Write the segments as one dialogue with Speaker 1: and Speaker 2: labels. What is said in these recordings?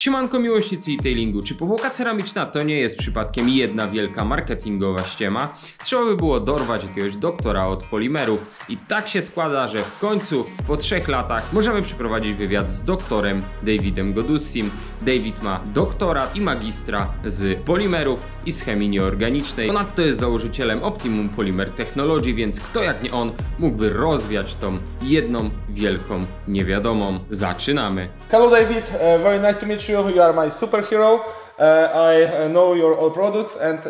Speaker 1: Siemanko miłośnicy e-tailingu, czy powłoka ceramiczna to nie jest przypadkiem jedna wielka marketingowa ściema? Trzeba by było dorwać jakiegoś doktora od polimerów i tak się składa, że w końcu po 3 latach możemy przeprowadzić wywiad z doktorem Davidem Godussim. David ma doktorat i magistra z polimerów i z chemii nieorganicznej. Ponadto jest założycielem Optimum Polymer Technology, więc kto jak nie on mógłby rozwiać tą jedną wielką niewiadomą. Zaczynamy!
Speaker 2: Hello David, very nice to meet you. You are my superhero. I know your all products and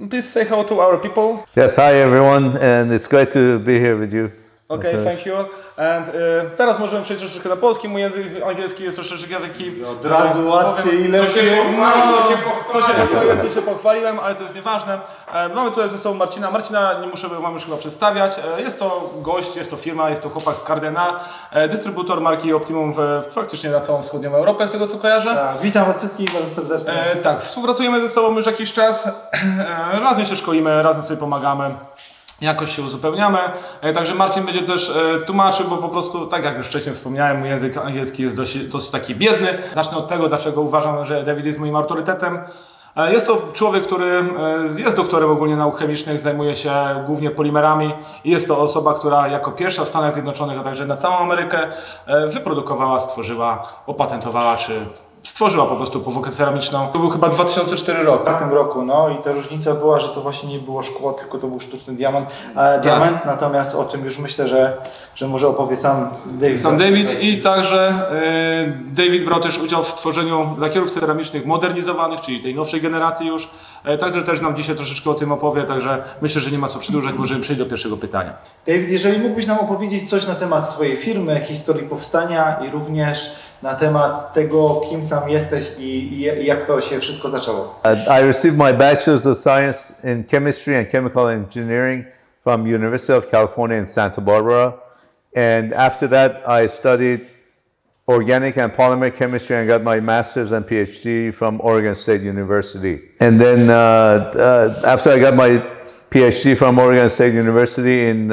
Speaker 2: please say hello to our people.
Speaker 3: Yes, hi everyone, and it's great to be here with you.
Speaker 2: Okay, thank you. And teraz możemy przejść troszeczkę na polski. Mój język angielski jest troszeczkę taki...
Speaker 3: Od razu łatwiej i lepiej.
Speaker 2: Co się pochwaliłem, ale to jest nieważne. Mamy tutaj ze sobą Marcina. Marcina nie muszę wam już chyba przedstawiać. Jest to gość, jest to firma, jest to chłopak z Cardena. Dystrybutor marki Optimum praktycznie na całą wschodnią Europę, z tego co kojarzę.
Speaker 3: Tak, witam was wszystkich bardzo serdecznie.
Speaker 2: Tak, współpracujemy ze sobą już jakiś czas. Razem się szkolimy, razem sobie pomagamy. Jakoś się uzupełniamy, także Marcin będzie też tłumaczył, bo po prostu, tak jak już wcześniej wspomniałem, mój język angielski jest dosyć taki biedny. Zacznę od tego, dlaczego uważam, że David jest moim autorytetem. Jest to człowiek, który jest doktorem ogólnie nauk chemicznych, zajmuje się głównie polimerami i jest to osoba, która jako pierwsza w Stanach Zjednoczonych, a także na całą Amerykę wyprodukowała, stworzyła, opatentowała czy stworzyła po prostu powłokę ceramiczną. To był chyba 2004 rok.
Speaker 3: W tym roku, no i ta różnica była, że to właśnie nie było szkło, tylko to był sztuczny diament. Natomiast o tym już myślę, że może opowie sam David.
Speaker 2: Sam David i także David brał też udział w tworzeniu lakierów ceramicznych modernizowanych, czyli tej nowszej generacji już. Także też nam dzisiaj troszeczkę o tym opowie, także myślę, że nie ma co przedłużać, możemy przejść do pierwszego pytania.
Speaker 3: David, jeżeli mógłbyś nam opowiedzieć coś na temat twojej firmy, historii powstania i również na temat tego, kim sam jesteś i jak to się wszystko zaczęło.
Speaker 4: I received my Bachelor's of Science in Chemistry and Chemical Engineering from University of California in Santa Barbara. And after that, I studied organic and polymer chemistry and got my master's and PhD from Oregon State University. And then after I got my PhD from Oregon State University in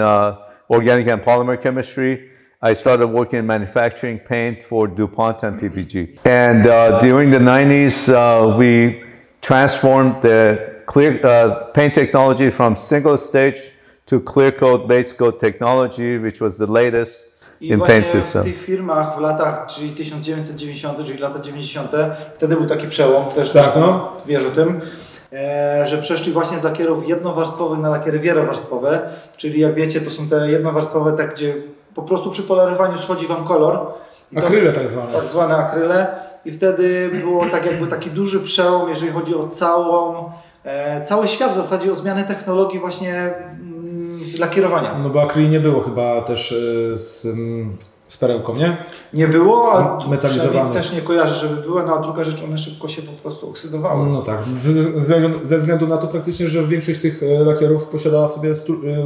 Speaker 4: organic and polymer chemistry, I started working in manufacturing paint for DuPont and PPG. And during the 90s, we transformed the clear paint technology from single stage to clear coat, base coat technology, which was the latest in paint system.
Speaker 3: W tych firmach w latach, czyli 1990, czyli lata 90, wtedy był taki przełom, też wiesz o tym, że przeszli właśnie z lakierów jednowarstwowych na lakiery wielowarstwowe, czyli jak wiecie, to są te jednowarstwowe, tak gdzie po prostu przy polerowaniu schodzi wam kolor.
Speaker 2: Akryle tak zwane.
Speaker 3: Tak zwane akryle. I wtedy było tak jakby taki duży przełom, jeżeli chodzi o cały świat w zasadzie, o zmianę technologii właśnie lakierowania.
Speaker 5: No bo akryli nie było chyba też z perełką, nie?
Speaker 3: Nie było, a
Speaker 5: metalizowane.
Speaker 3: Też nie kojarzę, żeby były, no a druga rzecz, one szybko się po prostu oksydowały.
Speaker 5: No tak, ze względu na to praktycznie, że większość tych lakierów posiadała sobie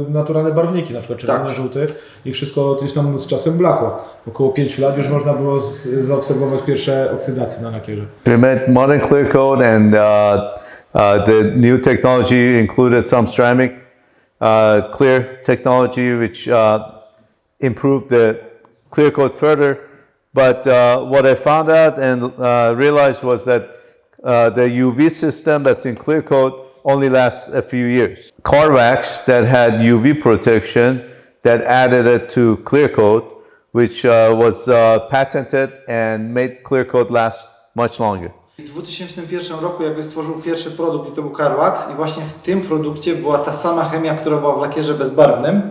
Speaker 5: naturalne barwniki, na przykład czerwony, żółty i wszystko gdzieś tam z czasem blakło. Około 5 lat już można było zaobserwować pierwsze oksydacje na lakierze.
Speaker 4: We made modern clear coat and the new technology included some ceramic clear technology which improved the clear coat further, but what I found out and realized was that the UV system that's in clear coat only lasts a few years. Carvax that had UV protection that added it to clear coat, which was patented and made clear coat last much longer.
Speaker 3: W 2001 roku jakby stworzył pierwszy produkt i to był Carvax i właśnie w tym produkcie była ta sama chemia, która była w lakierze bezbarwnym.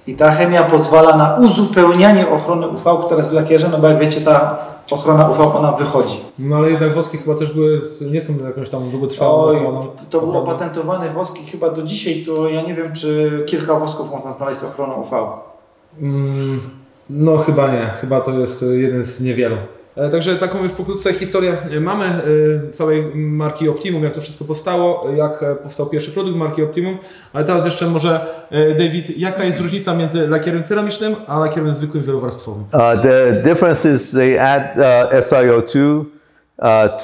Speaker 3: I ta chemia pozwala na uzupełnianie ochrony UV, która jest w lakierze, no bo jak wiecie, ta ochrona UV, ona wychodzi.
Speaker 5: No ale jednak woski chyba też były, nie są jakąś tam długotrwałą.
Speaker 3: To był opatentowany woski chyba do dzisiaj, to ja nie wiem, czy kilka wosków można znaleźć z ochroną UV.
Speaker 5: No chyba nie, chyba to jest jeden z niewielu. Także taką już pokrótce historię mamy całej marki Optimum, jak to wszystko powstało, jak powstał pierwszy produkt marki Optimum, ale teraz jeszcze może David, jaka jest różnica między lakierem ceramicznym a lakierem zwykłym wielowarstwowym?
Speaker 4: The difference is they add SiO2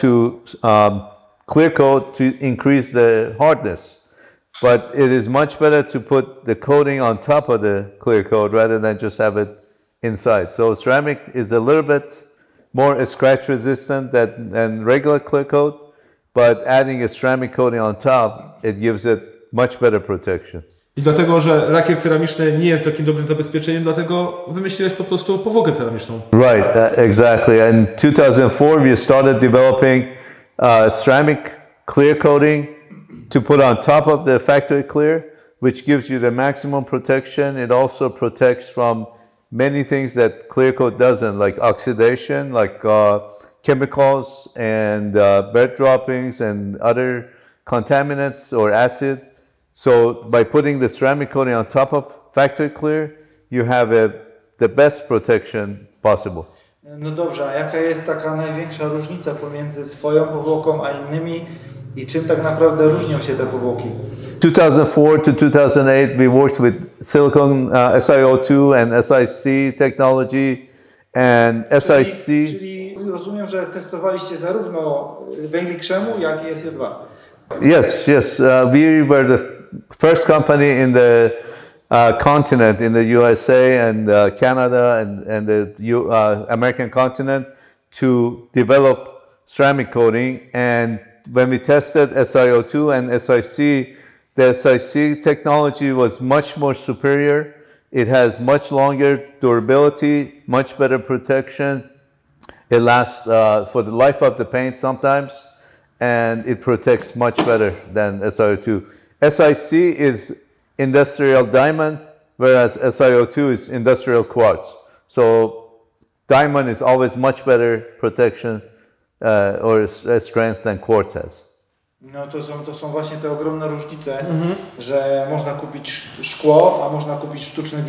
Speaker 4: to clear coat to increase the hardness, but it is much better to put the coating on top of the clear coat rather than just have it inside. So ceramic is a little bit more scratch resistant than regular clear coat, but adding a ceramic coating on top, it gives it much better protection.
Speaker 5: I dlatego, że lakier ceramiczny nie jest takim dobrym zabezpieczeniem, dlatego wymyśliłeś po prostu powłokę ceramiczną.
Speaker 4: Right, exactly. In 2004, we started developing ceramic clear coating to put on top of the factory clear, which gives you the maximum protection. It also protects from many things that clear coat doesn't, like oxidation, like chemicals and bed droppings and other contaminants or acid. So by putting the ceramic coating on top of factory clear, you have the best protection possible.
Speaker 3: No dobrze, a jaka jest taka największa różnica pomiędzy Twoją powłoką a innymi i czym tak naprawdę różnią się te powłoki?
Speaker 4: 2004 to 2008, we worked with silicon SiO2 and SiC technology and SiC.
Speaker 3: Czyli rozumiem, że testowaliście zarówno węgli krzemu, jak i SiO2.
Speaker 4: Yes. We were the first company in the continent, in the USA and Canada and the American continent to develop ceramic coating. And when we tested SiO2 and SiC, the SiC technology was much more superior. It has much longer durability, much better protection. It lasts for the life of the paint sometimes, and it protects much better than SiO2. SiC is industrial diamond, whereas SiO2 is industrial quartz. So diamond is always much better protection or strength than quartz has.
Speaker 3: No to są właśnie te ogromne różnice, że można kupić szkło, a można kupić sztuczny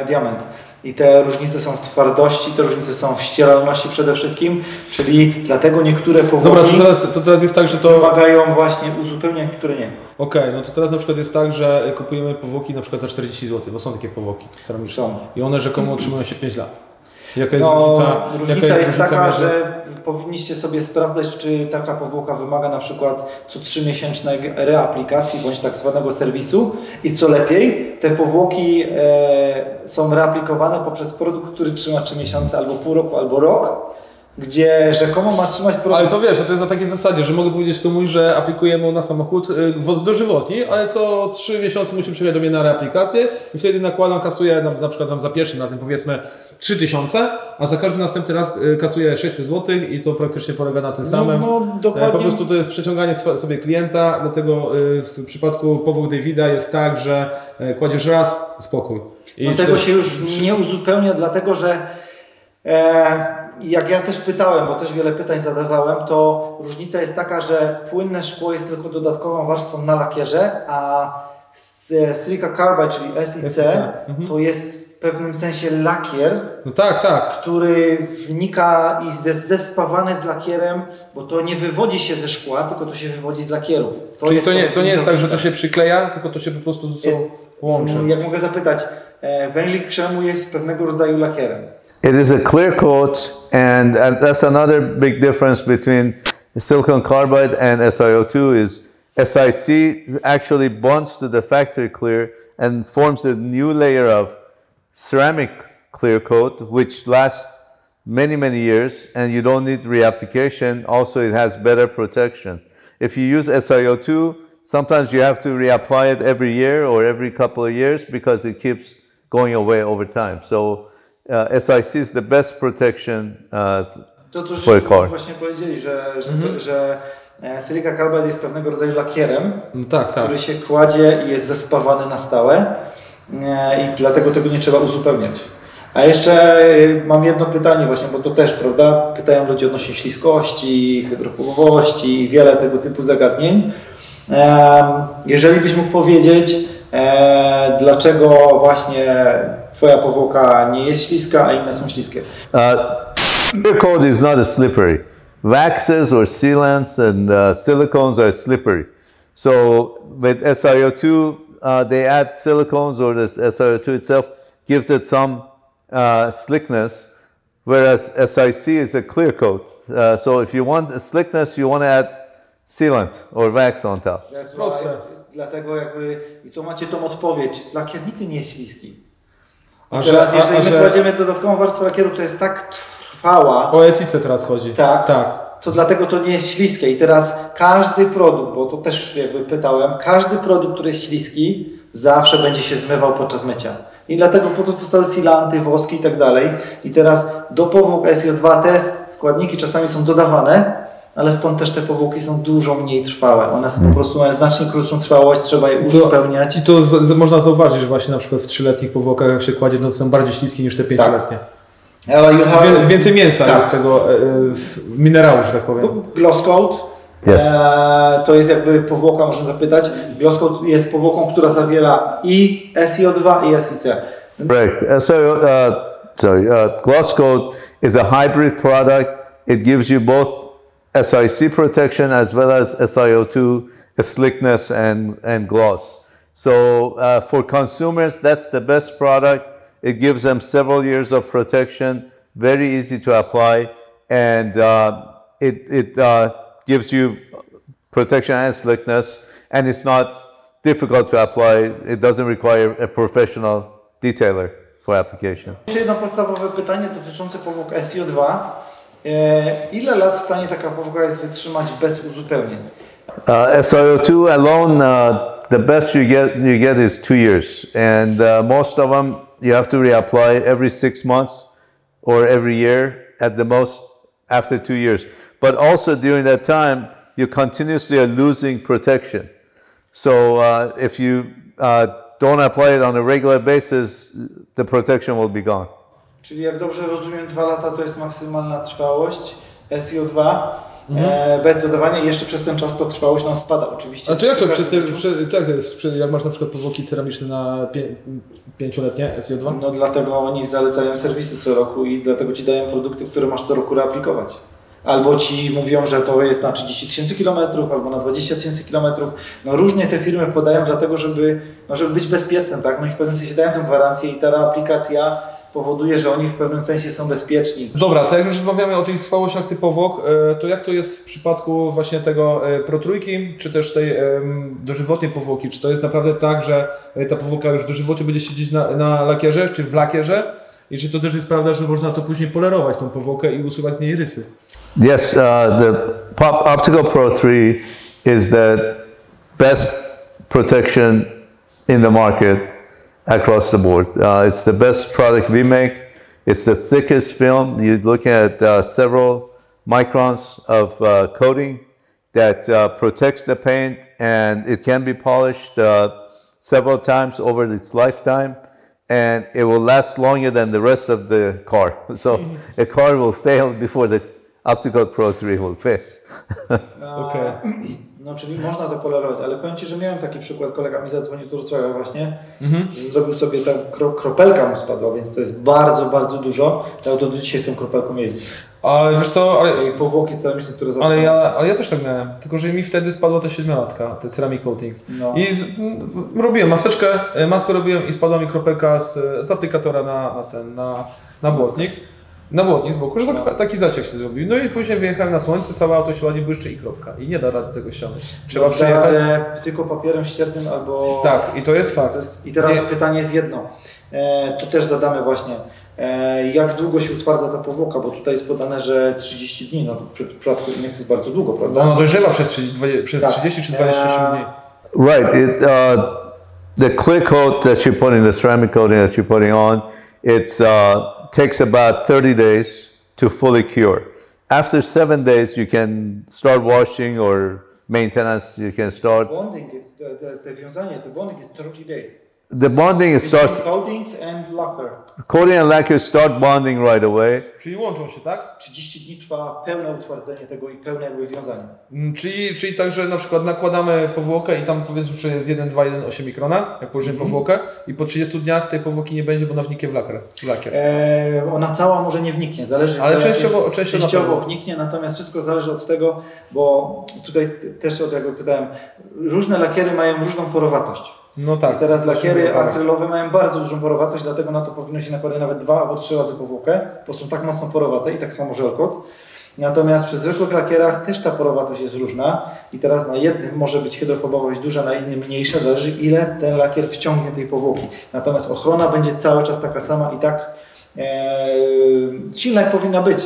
Speaker 3: diament. I te różnice są w twardości, te różnice są w ścieralności przede wszystkim, czyli dlatego niektóre powłoki
Speaker 5: to teraz jest tak, że to
Speaker 3: wymagają właśnie uzupełnień, które nie.
Speaker 5: Okej, no to teraz na przykład jest tak, że kupujemy powłoki na przykład za 40 zł, bo są takie powłoki ceramiczne. I one rzekomo utrzymują się 5 lat. Jaka jest różnica?
Speaker 3: Różnica jest taka, że powinniście sobie sprawdzać, czy taka powłoka wymaga na przykład co 3-miesięcznej reaplikacji bądź tak zwanego serwisu i co lepiej, te powłoki są reaplikowane poprzez produkt, który trzyma 3 miesiące albo pół roku, albo rok, gdzie rzekomo ma trzymać produkt.
Speaker 5: Ale to wiesz, to jest na takiej zasadzie, że mogę powiedzieć komuś, że aplikujemy na samochód wosk dożywotni, ale co 3 miesiące musi przyjechać do mnie na reaplikację i wtedy nakładam, kasuję na przykład tam za pierwszym razem powiedzmy 3000, a za każdy następny raz kasuję 600 zł i to praktycznie polega na tym samym.
Speaker 3: Dokładnie.
Speaker 5: Po prostu to jest przeciąganie sobie klienta, dlatego w przypadku powłok Davida jest tak, że kładziesz raz, spokój. I
Speaker 3: tego się już nie uzupełnia, dlatego że jak ja też pytałem, bo też wiele pytań zadawałem, to różnica jest taka, że płynne szkło jest tylko dodatkową warstwą na lakierze, a Silica Carbide, czyli SiC, to jest w pewnym sensie lakier,
Speaker 5: no tak,
Speaker 3: który wnika i jest zespawany z lakierem, bo to nie wywodzi się ze szkła, tylko to się wywodzi z lakierów.
Speaker 5: Czyli to nie jest tak, że to się przykleja, tylko to się po prostu ze sobą łączy.
Speaker 3: Jak mogę zapytać, węglik krzemu jest pewnego rodzaju lakierem.
Speaker 4: It is a clear coat, and that's another big difference between silicon carbide and SiO2 is SiC actually bonds to the factory clear and forms a new layer of ceramic clear coat, which lasts many, many years, and you don't need reapplication. Also, it has better protection. If you use SiO2, sometimes you have to reapply it every year or every couple of years because it keeps going away over time. So SiC is the best protection for a car.
Speaker 3: Właśnie powiedzieli, że Silica Carbide jest pewnego rodzaju lakierem, który się kładzie i jest zespawany na stałe i dlatego tego nie trzeba uzupełniać. A jeszcze mam jedno pytanie właśnie, bo to też, prawda, pytają ludzie odnośnie śliskości, hydrofobowości i wiele tego typu zagadnień. Jeżeli byś mógł powiedzieć, dlaczego właśnie Twoja powłoka nie jest śliska, a inne są śliskie?
Speaker 4: Clear coat is not as slippery. Waxes or sealants and silicones are slippery. So with SiO2, they add silicones, or the SiO2 itself gives it some slickness, whereas SiC is a clear coat. So if you want a slickness, you want to add sealant or wax on top.
Speaker 3: Dlatego i tu macie tą odpowiedź. Lakier nigdy nie jest śliski. A teraz jeżeli my kładziemy dodatkową warstwę lakieru, to jest tak trwała.
Speaker 5: O SIC teraz chodzi.
Speaker 3: Tak. To dlatego to nie jest śliskie. I teraz każdy produkt, bo to też jakby pytałem, każdy produkt, który jest śliski, zawsze będzie się zmywał podczas mycia. I dlatego po to powstały silanty, woski i tak dalej. I teraz do powłok SiO2 te składniki czasami są dodawane, ale stąd też te powłoki są dużo mniej trwałe. One są po prostu mają znacznie krótszą trwałość, trzeba je uzupełniać.
Speaker 5: I to można zauważyć, że właśnie na przykład w 3-letnich powłokach, jak się kładzie, no to są bardziej śliskie niż te 5-letnie. Więcej mięsa jest tego minerału, że tak powiem.
Speaker 3: Gloss Coat.
Speaker 4: Yes.
Speaker 3: To jest jakby powłoka, można zapytać. Gloss Coat jest powłoką, która zawiera i SiO2 i SiC.
Speaker 4: Correct. Gloss Coat is a hybrid product. It gives you both SiC protection as well as SiO2, slickness and gloss. So for consumers, that's the best product. It gives them several years of protection, very easy to apply, and it gives you protection and slickness, and it's not difficult to apply. It doesn't require a professional detailer for application.
Speaker 3: Jeszcze jedno podstawowe pytanie dotyczące powłok SiO2. Ile lat w stanie taka powłoka jest wytrzymać bez uzupełnień?
Speaker 4: SiO2 alone, the best you get is 2 years, and most of them you have to reapply every 6 months or every year at the most after 2 years. But also during that time, you continuously are losing protection. So if you don't apply it on a regular basis, the protection will be gone.
Speaker 3: Czyli jak dobrze rozumiem, 2 lata to jest maksymalna trwałość SiO2 bez dodawania i jeszcze przez ten czas to trwałość nam spada oczywiście.
Speaker 5: A to jak to jak masz na przykład powłoki ceramiczne na 5-letnie SiO2?
Speaker 3: No dlatego oni zalecają serwisy co roku i dlatego Ci dają produkty, które masz co roku reaplikować. Albo Ci mówią, że to jest na 30 000 kilometrów, albo na 20 000 kilometrów. No różnie te firmy podają dlatego, żeby być bezpiecznym, tak? No i w pewnym sensie dają tę gwarancję i ta reaplikacja powoduje, że oni w pewnym sensie są bezpieczni.
Speaker 5: Dobra, to jak już rozmawiamy o tych trwałościach tych powłok, to jak to jest w przypadku właśnie tego Pro Trójki, czy też tej dożywotniej powłoki? Czy to jest naprawdę tak, że ta powłoka już dożywotnie będzie siedzieć na lakierze, czy w lakierze? I czy to też jest prawda, że można to później polerować, tą powłokę i usuwać z niej rysy?
Speaker 4: Yes, the Optical Pro 3 is the best protection in the market across the board. It's the best product we make. It's the thickest film. You're looking at several microns of coating that protects the paint, and it can be polished several times over its lifetime, and it will last longer than the rest of the car. So a car will fail before the Optical Pro 3 will fail.
Speaker 5: Okay.
Speaker 3: No, czyli można to polerować, ale powiem Ci, że miałem taki przykład, kolega mi zadzwonił z Wrocławia właśnie, że zrobił sobie tam, kropelka mu spadła, więc to jest bardzo, bardzo dużo, to do dzisiaj z tą kropelką jeździ.
Speaker 5: Ale wiesz co,
Speaker 3: I powłoki ceramiczne, które
Speaker 5: ale ja też tak miałem, tylko że mi wtedy spadła ta 7-latka, ten ceramic coating.
Speaker 3: No.
Speaker 5: I robiłem maskę robiłem i spadła mi kropelka z aplikatora na błotnik. Na błotnik z boku, że taki zaciek się zrobił. No i później wyjechałem na słońce, całe auto się ładnie błyszczy i kropka. I nie da rady tego ściągnąć. Trzeba przyjechać.
Speaker 3: Tylko papierem ściernym albo...
Speaker 5: Tak, i to jest fakt.
Speaker 3: I teraz pytanie jest jedno. Tu też zadamy właśnie. Jak długo się utwardza ta powłoka? Bo tutaj jest podane, że 30 dni. No w przypadku innych to jest bardzo długo, prawda?
Speaker 5: Ona dojrzewa przez 30 czy 27 dni.
Speaker 4: Right. The clear coat that you're putting, the ceramic coating that you're putting on, it's takes about 30 days to fully cure. After 7 days, you can start washing or maintenance. You can start.
Speaker 3: Bonding is the wiązanie. The bonding is 30 days.
Speaker 4: The bonding starts.
Speaker 3: Coatings and lacquer.
Speaker 4: Coating and lacquer start bonding right away.
Speaker 5: Czyli łączą się, tak?
Speaker 3: 30 dni trwa pełne utwardzenie tego i pełne jakby wiązanie.
Speaker 5: Czyli tak, że na przykład nakładamy powłokę i tam powiedzmy, że jest 1,2, 1,8 mikrona, jak położymy powłokę i po 30 dniach tej powłoki nie będzie, bo ona wniknie w lakier.
Speaker 3: Ona cała może nie wniknie, zależy.
Speaker 5: Ale częściowo
Speaker 3: wniknie, natomiast wszystko zależy od tego, bo tutaj też od tego pytałem, różne lakiery mają różną porowatość.
Speaker 5: No tak.
Speaker 3: I teraz lakiery akrylowe mają bardzo dużą porowatość, dlatego na to powinno się nakładać nawet 2 albo 3 razy powłokę, bo są tak mocno porowate i tak samo żelkot. Natomiast przy zwykłych lakierach też ta porowatość jest różna i teraz na jednym może być hydrofobowość duża, na innym mniejsza, zależy ile ten lakier wciągnie tej powłoki. Natomiast ochrona będzie cały czas taka sama i tak silna jak powinna być.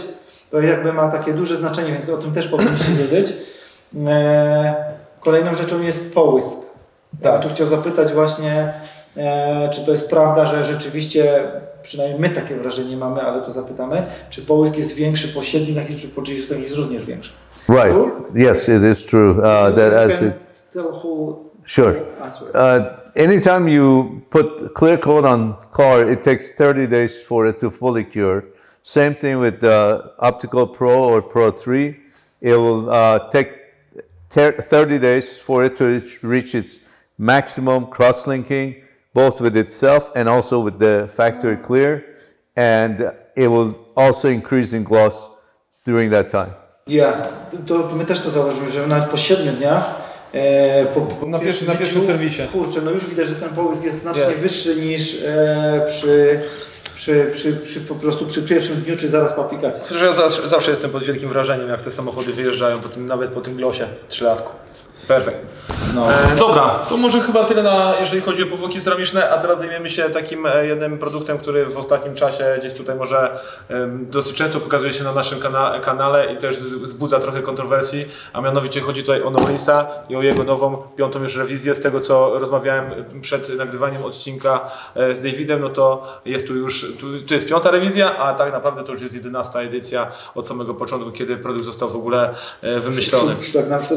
Speaker 3: To jakby ma takie duże znaczenie, więc o tym też powinniście wiedzieć. Kolejną rzeczą jest połysk. Ja bym tu chciał zapytać właśnie, czy to jest prawda, że rzeczywiście, przynajmniej my takie wrażenie mamy, ale to zapytamy, czy połysk jest większy po 7 dniach, czy po 30 dniach jest również większy?
Speaker 4: Right. Yes, it is true. Sure. Anytime you put clear coat on car, it takes 30 days for it to fully cure. Same thing with the Optical Pro or Pro 3. It will take 30 days for it to reach its maximum cross-linking, both with itself and also with the factory clear. And it will also increase in gloss during that time.
Speaker 3: To my też to zauważyliśmy, że nawet po 7 dniach
Speaker 5: na pierwszym serwisie.
Speaker 3: Kurczę, no już widać, że ten połysk jest znacznie wyższy niż po prostu przy pierwszym dniu, czy zaraz po aplikacji.
Speaker 2: Ja zawsze jestem pod wielkim wrażeniem, jak te samochody wyjeżdżają, nawet po tym glosie 3-latku. Perfekt.
Speaker 3: No.
Speaker 2: Dobra, to może chyba tyle, jeżeli chodzi o powłoki ceramiczne, a teraz zajmiemy się takim jednym produktem, który w ostatnim czasie gdzieś tutaj może dosyć często pokazuje się na naszym kanale i też wzbudza trochę kontrowersji, a mianowicie chodzi tutaj o Norrinsa i o jego nową, 5. już rewizję. Z tego co rozmawiałem przed nagrywaniem odcinka z Davidem, no to jest tu jest 5. rewizja, a tak naprawdę to już jest 11. edycja od samego początku, kiedy produkt został w ogóle wymyślony.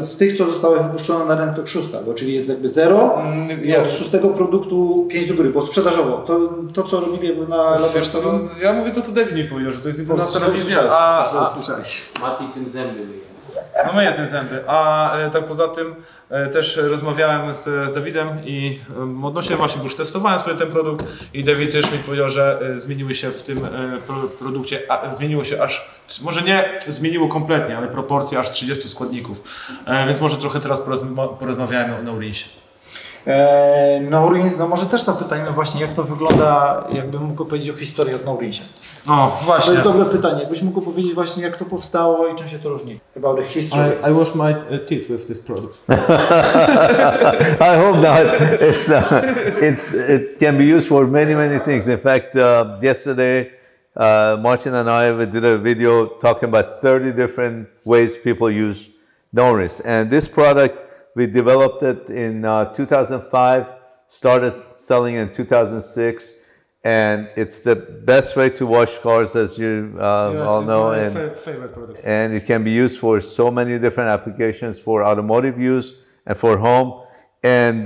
Speaker 3: Z tych, co zostały wypuszczone na rynek, to 6, czyli jest jakby 0 i od 6 produktu 5 do góry, bo sprzedażowo. To co robili jakby na laboratorium.
Speaker 5: Ja mówię to David mi powiedział, że to jest 11.
Speaker 2: rewizja.
Speaker 1: Mati tym zęby
Speaker 2: No myję te zęby, a tak poza tym też rozmawiałem z Dawidem i odnośnie właśnie, bo już testowałem sobie ten produkt i Dawid też mi powiedział, że zmieniły się w tym produkcie, zmieniło się aż, może nie zmieniło kompletnie, ale proporcje aż 30 składników, więc może trochę teraz porozmawiamy o Norrinsie.
Speaker 3: Norrins, no może też zapytajmy właśnie, jak to wygląda, jakbym mógł powiedzieć o historii od Norrinsie.
Speaker 2: O, właśnie.
Speaker 3: To jest dobre pytanie. Jakbyś mógł powiedzieć właśnie, jak to powstało i czym się to różni? About the history.
Speaker 5: I wash my teeth with this product.
Speaker 4: I hope not. It can be used for many things. In fact, yesterday, Martin and I did a video talking about 30 different ways people use Norris. And this product, we developed it in 2005, started selling in 2006. And it's the best way to wash cars, as you all know, and it can be used for so many different applications, for automotive use and for home. And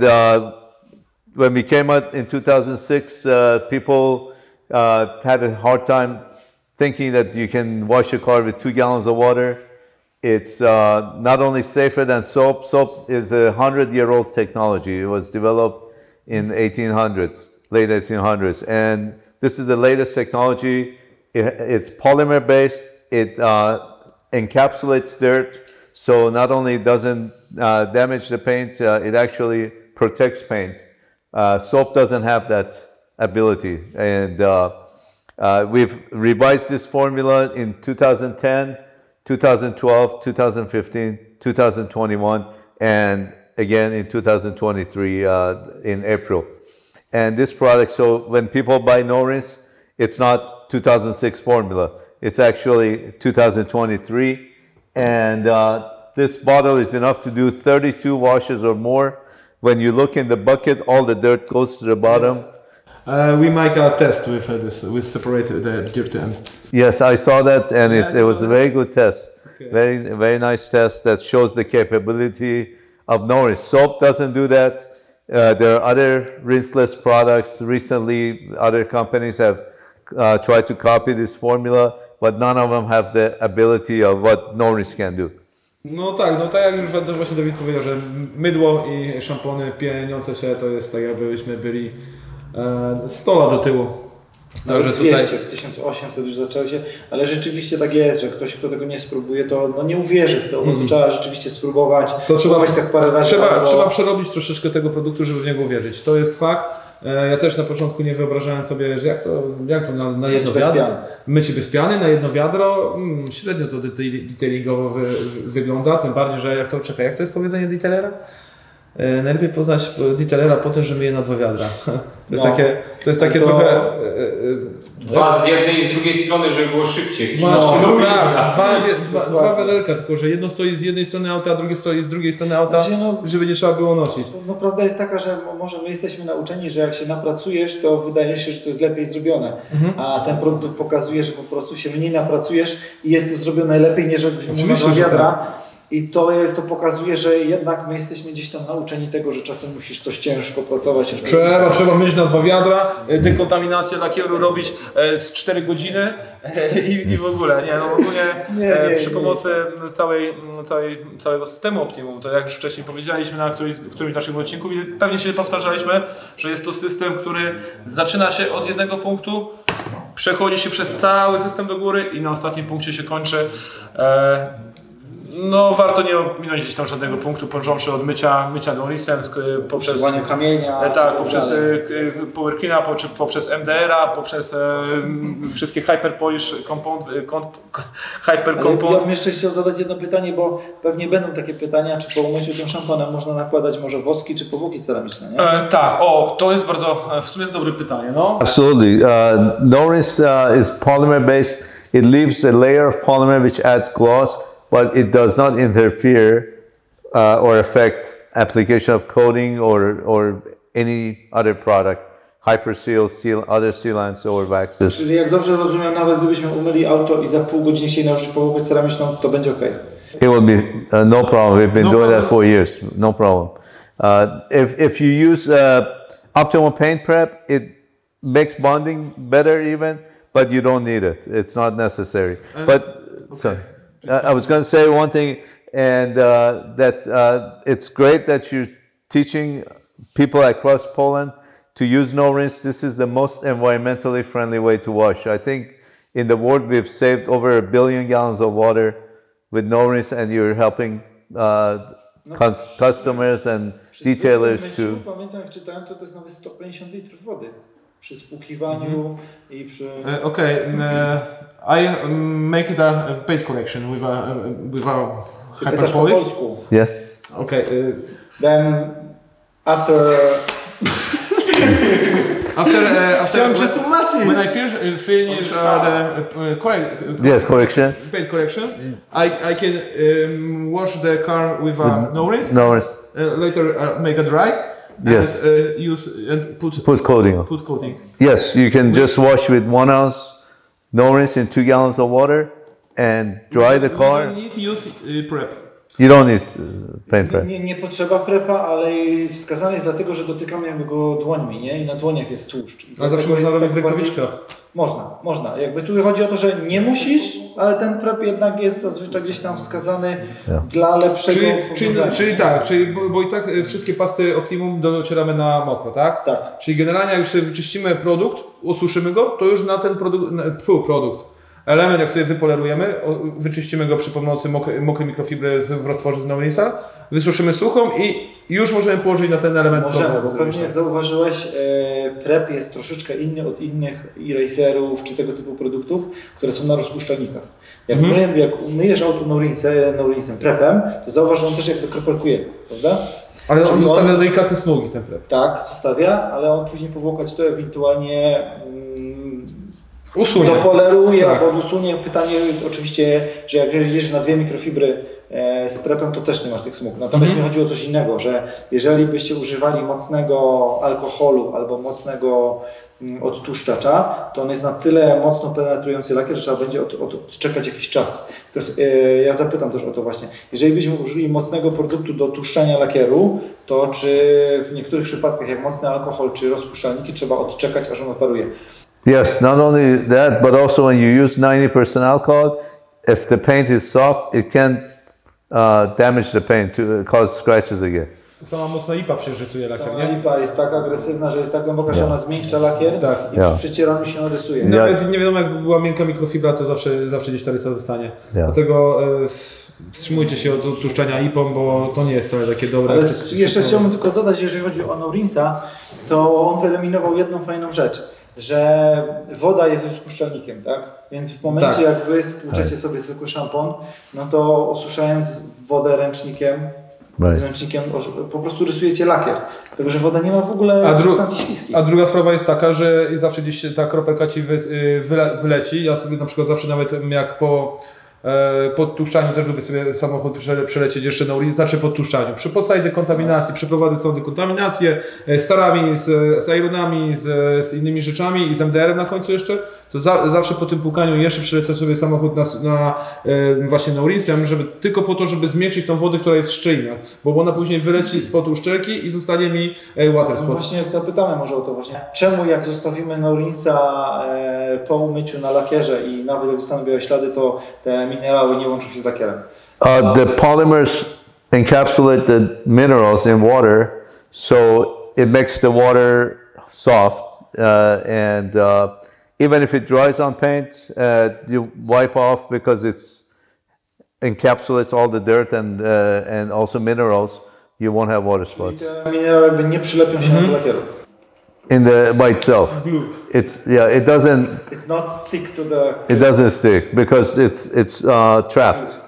Speaker 4: when we came out in 2006, people had a hard time thinking that you can wash a car with 2 gallons of water. It's not only safer than soap. Soap is a 100-year-old technology. It was developed in 1800s. Late 1800s, and this is the latest technology. It's polymer based. It encapsulates dirt, so not only doesn't damage the paint, it actually protects paint. Soap doesn't have that ability, and we've revised this formula in 2010, 2012, 2015, 2021, and again in 2023 in April. And this product, so when people buy Norris, it's not 2006 formula. It's actually 2023. And this bottle is enough to do 32 washes or more. When you look in the bucket, all the dirt goes to the bottom.
Speaker 5: Yes. We make a test with this. We separated the dirt end.
Speaker 4: Yes, I saw that, and it was a very good test. Okay. Very nice test that shows the capability of Norris. Soap doesn't do that. There are other rinseless products. Recently, other companies have tried to copy this formula, but none of them have the ability of what Norris can do.
Speaker 5: No tak jak już właśnie Dawid powiedział, że mydło i szampony pieniące się, to jest tak jakbyśmy byli 100 lat do tyłu.
Speaker 3: Także 200, w 1800 już zaczęło się, ale rzeczywiście tak jest, że ktoś, kto tego nie spróbuje, to nie uwierzy w to, bo trzeba rzeczywiście spróbować.
Speaker 5: To trzeba
Speaker 3: tak parę razy.
Speaker 5: Trzeba przerobić troszeczkę tego produktu, żeby w niego uwierzyć. To jest fakt. Ja też na początku nie wyobrażałem sobie, że jak to na jedno wiadro. Mycie bez piany na jedno wiadro. Średnio to detailingowo wygląda, tym bardziej, że jak to jest powiedzenie detailera? Najlepiej poznać detailera po tym, że myje na 2 wiadra. To jest takie trochę...
Speaker 1: Dwa z jednej i z drugiej strony, żeby było szybciej.
Speaker 5: Dwa wiaderka, tylko że jedno stoi z jednej strony auta, a drugie stoi z drugiej strony auta, żeby nie trzeba było nosić.
Speaker 3: No prawda jest taka, że może my jesteśmy nauczeni, że jak się napracujesz, to wydaje się, że to jest lepiej zrobione. A ten produkt pokazuje, że po prostu się mniej napracujesz i jest to zrobione lepiej, niż jakbyś mówił na wiadra. I to pokazuje, że jednak my jesteśmy gdzieś tam nauczeni tego, że czasem musisz coś ciężko pracować.
Speaker 5: Trzeba mieć na 2 wiadra, dekontaminację lakieru robić z 4 godziny i w ogóle. Ogólnie przy pomocy całego systemu Optimum, to jak już wcześniej powiedzieliśmy na którymś naszych odcinków i pewnie się powtarzaliśmy, że jest to system, który zaczyna się od jednego punktu, przechodzi się przez cały system do góry i na ostatnim punkcie się kończy. No warto nie ominąć gdzieś tam żadnego punktu, począwszy od mycia Norrisem, poprzez
Speaker 3: kamienia,
Speaker 5: poprzez Power Cleana, poprzez MDR-a, poprzez wszystkie Hyper Polish Hyper Compound.
Speaker 3: Ja bym jeszcze chciał zadać jedno pytanie, bo pewnie będą takie pytania, czy po umyciu tym szamponem można nakładać może woski czy powłoki ceramiczne, nie?
Speaker 5: Tak, to jest bardzo w sumie dobre pytanie, no.
Speaker 4: Absolutely. Norris is polymer based. It leaves a layer of polymer which adds gloss, but it does not interfere or affect application of coating or any other product, hyperseal, other sealants or waxes.
Speaker 3: Czyli jak dobrze rozumiem, nawet gdybyśmy umyli auto i za pół godziny się nałożyć powłokę ceramiczną, to będzie ok.
Speaker 4: It will be no problem. We've been doing that for years. No problem. If you use Optimum Paint Prep, it makes bonding better even, but you don't need it. It's not necessary. Sorry. I was going to say one thing, and that it's great that you're teaching people across Poland to use Norris. This is the most environmentally friendly way to wash. I think in the world we've saved over 1 billion gallons of water with Norris, and you're helping customers and detailers to...
Speaker 3: Pamiętam, jak czytałem, to jest nawet 150 litrów wody przy spłukiwaniu i przy...
Speaker 5: I make it a paint collection with a hyper polish.
Speaker 4: Yes.
Speaker 5: Okay.
Speaker 3: Then after
Speaker 5: Chciałem przetłumaczyć. When I finish the
Speaker 4: correction.
Speaker 5: Paint correction, I can wash the car with Norris. Later make a dry.
Speaker 4: Yes.
Speaker 5: And, use and put
Speaker 4: coating.
Speaker 5: Put coating.
Speaker 4: Yes, you can just wash with 1 ounce Norris in 2 gallons of water and dry the car.
Speaker 5: You don't need to use prep.
Speaker 4: You don't need paint prep.
Speaker 3: Nie potrzeba prepa, ale wskazane jest dlatego, że dotykamy go dłońmi, nie? I na dłoniach jest tłuszcz.
Speaker 5: Ale zawsze można robić w rękawiczkach.
Speaker 3: Można. Jakby tu chodzi o to, że nie musisz, ale ten prep jednak jest zazwyczaj gdzieś tam wskazany dla lepszego
Speaker 5: czyli bo i tak wszystkie pasty Optimum docieramy na mokro, tak?
Speaker 3: Tak.
Speaker 5: Czyli generalnie jak już sobie wyczyścimy produkt, osuszymy go, to już na ten element jak sobie wypolerujemy, wyczyścimy go przy pomocy mokrej mikrofibry w roztworze z Norrisa, wysuszymy suchą i już możemy położyć na ten element.
Speaker 3: Możemy, bo pewnie jak zauważyłeś, prep jest troszeczkę inny od innych eraserów czy tego typu produktów, które są na rozpuszczalnikach. Jak myjesz auto Norrisem, prepem, to zauważ, że on też jakby kropelkuje, prawda?
Speaker 5: Ale on zostawia delikatne smugi, ten prep.
Speaker 3: Tak, zostawia, ale on później powłokać to ewentualnie
Speaker 5: usunie.
Speaker 3: Dopoleruje albo usunie. Pytanie oczywiście, że jak jedziesz na 2 mikrofibry z prepem, to też nie masz tych smug. Natomiast mi chodzi o coś innego, że jeżeli byście używali mocnego alkoholu albo mocnego odtłuszczacza, to on jest na tyle mocno penetrujący lakier, że trzeba będzie odczekać jakiś czas. Ja zapytam też o to właśnie. Jeżeli byśmy użyli mocnego produktu do tłuszczania lakieru, to czy w niektórych przypadkach, jak mocny alkohol czy rozpuszczalniki, trzeba odczekać, aż on operuje?
Speaker 4: Yes, not only that, but also when you use 90% alcohol, if the paint is soft, it can damage the paint, to cause scratches again.
Speaker 5: Sama mocna IPA przerysuje lakier,
Speaker 3: Sama
Speaker 5: nie?
Speaker 3: IPA jest tak agresywna, że jest tak głęboka, że ona zmiękcza lakier i przy przecieraniu się narysuje.
Speaker 5: Nawet nie wiadomo, jak była miękka mikrofibra, to zawsze gdzieś ta rysa zostanie. Dlatego wstrzymujcie się od odtłuszczania IPą, bo to nie jest wcale takie dobre.
Speaker 3: Ale jeszcze chciałbym tylko dodać, jeżeli chodzi o Norrisa, to on wyeliminował jedną fajną rzecz, że woda jest rozpuszczalnikiem, tak? Więc w momencie jak wy spłuczecie sobie zwykły szampon, no to osuszając wodę ręcznikiem, Z ręcznikiem po prostu rysujecie lakier, dlatego że woda nie ma w ogóle substancji śliskiej.
Speaker 5: A druga sprawa jest taka, że zawsze gdzieś ta kropelka ci wyleci. Ja sobie na przykład zawsze nawet jak po podtłuszczaniu też lubię sobie samochód przelecieć jeszcze na ulicy, znaczy podtłuszczaniu. Przy podstawie dekontaminacji przeprowadzę całą dekontaminację z tarami, z ironami, z innymi rzeczami i z MDR-em na końcu jeszcze. To zawsze po tym płukaniu jeszcze przelecę sobie samochód właśnie na ulicę, żeby tylko po to, żeby zmniejszyć tą wodę, która jest w szczelinie, bo ona później wyleci spod uszczelki i zostanie mi water spot.
Speaker 3: No właśnie zapytamy może o to właśnie. Czemu jak zostawimy Norinsa po umyciu na lakierze i nawet jak zostaną białe ślady, to te minerały nie łączą się z lakierem?
Speaker 4: The polymers encapsulate the minerals in water, so it makes the water soft and even if it dries on paint, you wipe off because it encapsulates all the dirt and also minerals. You won't have water spots.
Speaker 3: Te minerały jakby nie przylepią się do lakieru.
Speaker 4: By itself, it doesn't.
Speaker 3: It's not stick to the.
Speaker 4: It doesn't stick because it's trapped.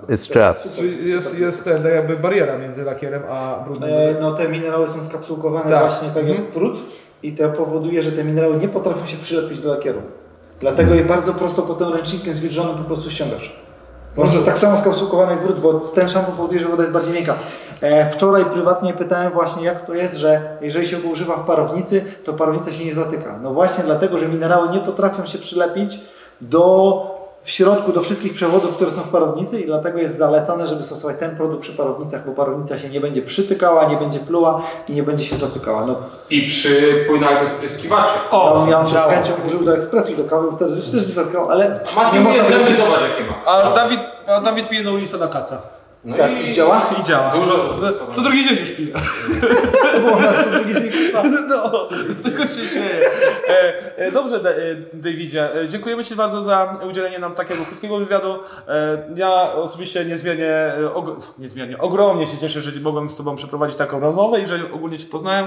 Speaker 4: It's trapped.
Speaker 5: Czyli jest jakby bariera między lakierem a brudem.
Speaker 3: No te minerały są skapsułkowane właśnie tak jak prut i to powoduje, że te minerały nie potrafią się przylepić do lakieru. Dlatego je bardzo prosto potem ręcznikiem zwilżonym po prostu ściągasz. Może tak samo skapsułkowany jak brud, bo ten szampon powoduje, że woda jest bardziej miękka. Wczoraj prywatnie pytałem właśnie, jak to jest, że jeżeli się go używa w parownicy, to parownica się nie zatyka. No właśnie dlatego, że minerały nie potrafią się przylepić w środku do wszystkich przewodów, które są w parownicy i dlatego jest zalecane, żeby stosować ten produkt przy parownicach, bo parownica się nie będzie przytykała, nie będzie pluła i nie będzie się zatykała. No.
Speaker 1: I przy płynach bez pryskiwaczy.
Speaker 3: Ja bym z chęcią użył do ekspresu i do kawy, wtedy też zatykał, ale
Speaker 1: nie można zrobić. Zobacz jakie ma.
Speaker 5: A Dawid pije Norinsa na kaca.
Speaker 1: No
Speaker 3: tak, i działa?
Speaker 5: I działa.
Speaker 1: Dużo
Speaker 5: co drugi dzień już pije.
Speaker 3: Co drugi dzień kaca.
Speaker 5: No, tylko się śmieję. Dobrze, Davidzie, dziękujemy Ci bardzo za udzielenie nam takiego krótkiego wywiadu. Ja osobiście ogromnie się cieszę, że mogłem z Tobą przeprowadzić taką rozmowę i że ogólnie Cię poznałem.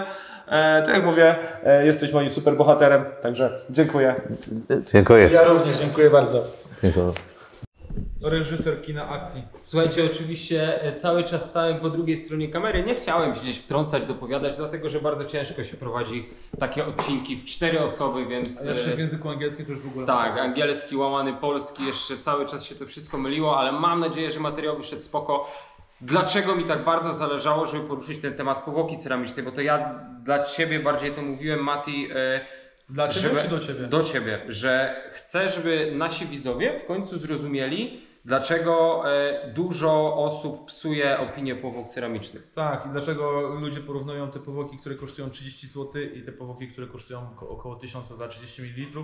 Speaker 5: Tak jak mówię, jesteś moim super bohaterem, także dziękuję.
Speaker 4: Dziękuję.
Speaker 3: Ja również dziękuję bardzo.
Speaker 4: Dziękuję.
Speaker 5: Reżyser kina akcji.
Speaker 1: Słuchajcie, oczywiście cały czas stałem po drugiej stronie kamery. Nie chciałem się gdzieś wtrącać, dopowiadać, dlatego że bardzo ciężko się prowadzi takie odcinki w 4 osoby, więc...
Speaker 5: A jeszcze w języku angielskim to już w ogóle...
Speaker 1: Tak, angielski łamany polski, jeszcze cały czas się to wszystko myliło, ale mam nadzieję, że materiał wyszedł spoko. Dlaczego mi tak bardzo zależało, żeby poruszyć ten temat powłoki ceramicznej? Bo to ja dla Ciebie bardziej to mówiłem, Mati...
Speaker 5: Dla Ciebie czy do Ciebie?
Speaker 1: Do Ciebie, że chcę, żeby nasi widzowie w końcu zrozumieli, dlaczego dużo osób psuje opinię powłok ceramicznych.
Speaker 5: Tak, i dlaczego ludzie porównują te powłoki, które kosztują 30 zł i te powłoki, które kosztują około 1000 za 30 ml.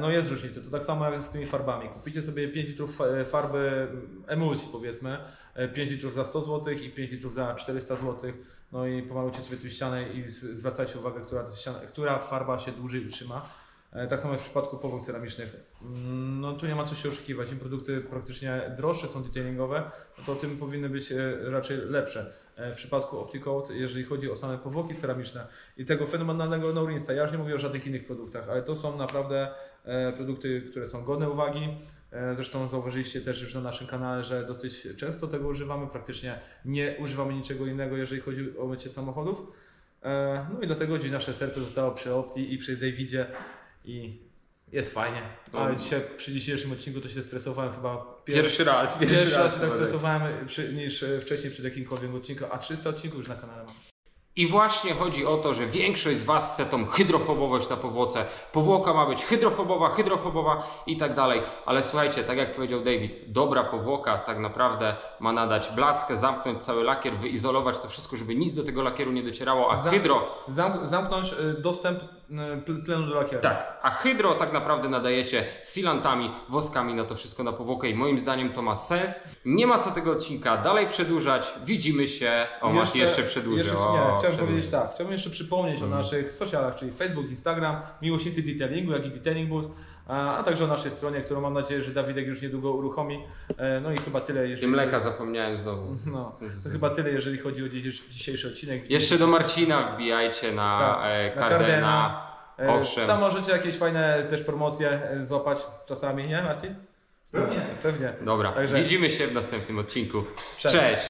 Speaker 5: No jest różnica, to tak samo jak z tymi farbami. Kupicie sobie 5 litrów farby emulsji powiedzmy, 5 litrów za 100 zł i 5 litrów za 400 zł. No i pomalujcie sobie tę ścianę i zwracajcie uwagę, która farba się dłużej utrzyma. Tak samo w przypadku powłok ceramicznych. No tu nie ma co się oszukiwać. Im produkty praktycznie droższe są detailingowe, no to tym powinny być raczej lepsze. W przypadku Opticoat, jeżeli chodzi o same powłoki ceramiczne i tego fenomenalnego Norinsa, ja już nie mówię o żadnych innych produktach, ale to są naprawdę produkty, które są godne uwagi. Zresztą zauważyliście też już na naszym kanale, że dosyć często tego używamy, praktycznie nie używamy niczego innego, jeżeli chodzi o mycie samochodów. No i dlatego dziś nasze serce zostało przy Opti i przy Davidzie i jest fajnie. Ale dzisiaj, przy dzisiejszym odcinku to się stresowałem chyba
Speaker 1: Pierwszy raz
Speaker 5: się tak stresowałem niż wcześniej przy jakimkolwiek odcinku, a 300 odcinków już na kanale mam.
Speaker 1: I właśnie chodzi o to, że większość z Was chce tą hydrofobowość na powłoce. Powłoka ma być hydrofobowa i tak dalej. Ale słuchajcie, tak jak powiedział David, dobra powłoka tak naprawdę ma nadać blaskę, zamknąć cały lakier, wyizolować to wszystko, żeby nic do tego lakieru nie docierało, a hydro...
Speaker 5: Zamknąć dostęp tlenu do lakieru.
Speaker 1: Tak, a hydro tak naprawdę nadajecie sealantami, woskami na to wszystko na powłokę i moim zdaniem to ma sens. Nie ma co tego odcinka dalej przedłużać. Widzimy się... O, Mati jeszcze przedłużę.
Speaker 5: Chciałbym powiedzieć tak, chciałbym jeszcze przypomnieć o naszych socialach, czyli Facebook, Instagram, miłośnicy detailingu, jak i Detailing Booth, a także o naszej stronie, którą mam nadzieję, że Dawidek już niedługo uruchomi. No i chyba tyle, jeżeli...
Speaker 1: Mleka zapomniałem znowu.
Speaker 5: No, to chyba tyle, jeżeli chodzi o dzisiejszy odcinek.
Speaker 1: Jeszcze do Marcina wbijajcie na Cardena. Owszem.
Speaker 5: Tam możecie jakieś fajne też promocje złapać czasami, nie Marcin?
Speaker 3: Pewnie.
Speaker 5: Pewnie.
Speaker 1: Dobra, widzimy się w następnym odcinku. Cześć.